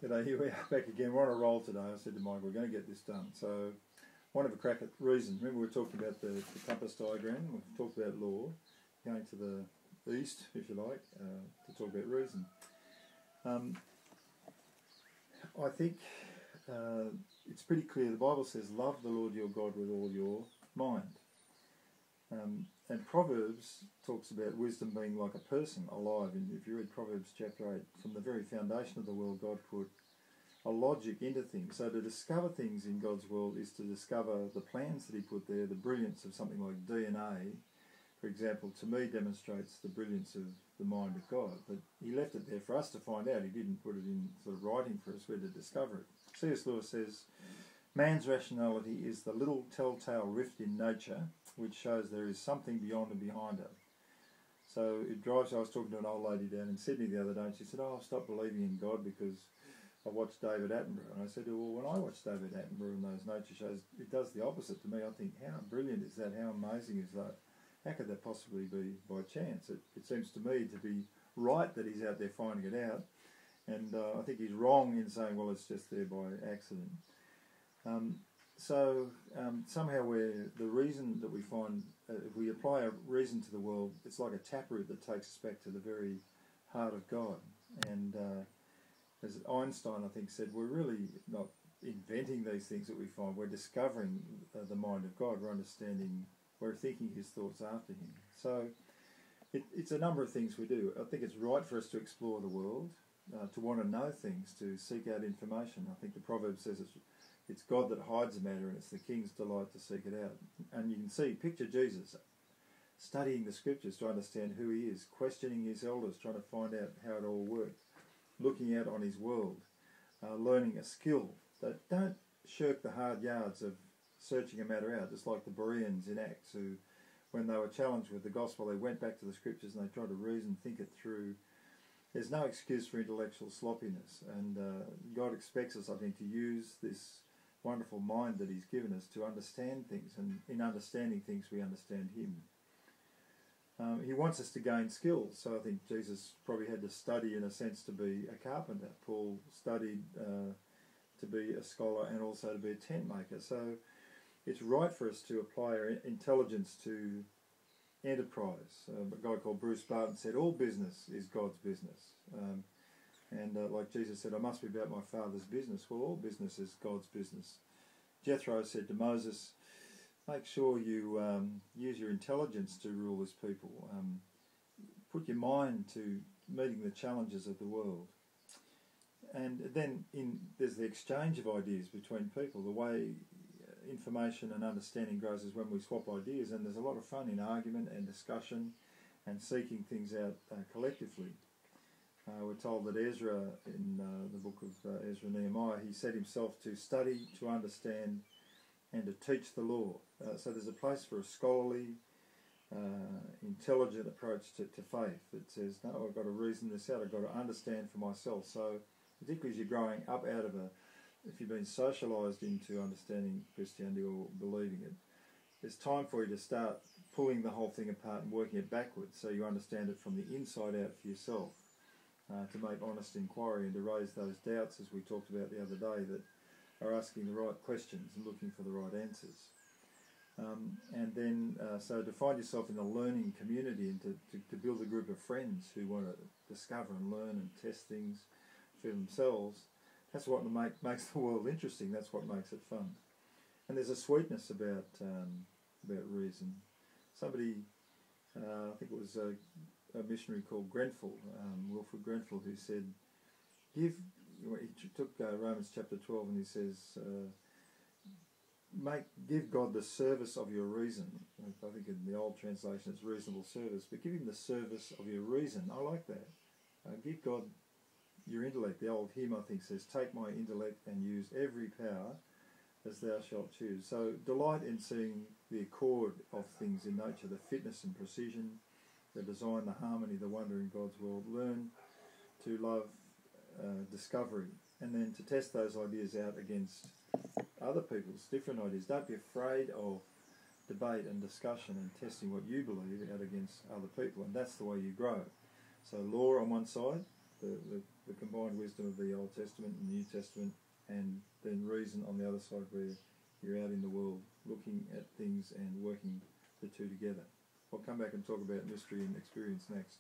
Here we are back again. We're on a roll today. I said to Mike, we're going to get this done. So, one of a crack at reason. Remember we were talking about the compass diagram. We've talked about law. Going to the east, if you like, to talk about reason. I think it's pretty clear. The Bible says, love the Lord your God with all your mind. And Proverbs talks about wisdom being like a person alive. And if you read Proverbs chapter 8, from the very foundation of the world, God put a logic into things. So to discover things in God's world is to discover the plans that he put there. The brilliance of something like DNA, for example, to me demonstrates the brilliance of the mind of God. But he left it there for us to find out. He didn't put it in sort of writing for us. We're to discover it. C.S. Lewis says, man's rationality is the little telltale rift in nature which shows there is something beyond and behind it. So it drives. I was talking to an old lady down in Sydney the other day, and she said, "Oh, I've stopped believing in God because I watched David Attenborough." And I said, "Well, when I watch David Attenborough in those nature shows, it does the opposite to me. I think, how brilliant is that? How amazing is that? How could that possibly be by chance? It seems to me to be right that he's out there finding it out, and I think he's wrong in saying, well, it's just there by accident." Somehow the reason that we find, if we apply a reason to the world, it's like a taproot that takes us back to the very heart of God. And as Einstein, I think, said, we're really not inventing these things that we find. We're discovering the mind of God. We're thinking his thoughts after him. So it's a number of things we do. I think it's right for us to explore the world, to want to know things, to seek out information. I think the proverb says it's God that hides a matter, and it's the king's delight to seek it out. And you can picture Jesus studying the scriptures to understand who he is, questioning his elders, trying to find out how it all worked, looking out on his world, learning a skill. Don't shirk the hard yards of searching a matter out, just like the Bereans in Acts, who, when they were challenged with the gospel, they went back to the scriptures and they tried to reason, think it through. There's no excuse for intellectual sloppiness, and God expects us, I think, to use this wonderful mind that he's given us to understand things, and in understanding things we understand him. He wants us to gain skills, so I think Jesus probably had to study in a sense to be a carpenter. Paul studied to be a scholar and also to be a tent maker. So it's right for us to apply our intelligence to enterprise. A guy called Bruce Barton said, all business is God's business. Like Jesus said, I must be about my Father's business. Well, all business is God's business. Jethro said to Moses, make sure you use your intelligence to rule this people. Put your mind to meeting the challenges of the world. And then there's the exchange of ideas between people. The way information and understanding grows is when we swap ideas, and there's a lot of fun in argument and discussion and seeking things out collectively. We're told that Ezra, in the book of Ezra and Nehemiah, he set himself to study, to understand, and to teach the law. So there's a place for a scholarly, intelligent approach to faith that says, no, I've got to reason this out, I've got to understand for myself. So particularly as you're growing up out of if you've been socialised into understanding Christianity or believing it, there's time for you to start pulling the whole thing apart and working it backwards so you understand it from the inside out for yourself. To make honest inquiry and to raise those doubts, as we talked about the other day, that are asking the right questions and looking for the right answers. So to find yourself in a learning community and to build a group of friends who want to discover and learn and test things for themselves, that's what makes the world interesting. That's what makes it fun. And there's a sweetness about reason. Somebody, I think it was a missionary called Grenfell, Wilfred Grenfell, who said, he took Romans chapter 12 and he says, give God the service of your reason. I think in the old translation it's reasonable service, but give him the service of your reason. I like that. Give God your intellect. The old hymn, I think, says, take my intellect and use every power as thou shalt choose. So delight in seeing the accord of things in nature, the fitness and precision, the design, the harmony, the wonder in God's world. Learn to love discovery, and then to test those ideas out against other people's different ideas. Don't be afraid of debate and discussion and testing what you believe out against other people, and that's the way you grow. So law on one side, the the combined wisdom of the Old Testament and the New Testament, and then reason on the other side where you're out in the world looking at things and working the two together. I'll come back and talk about mystery and experience next.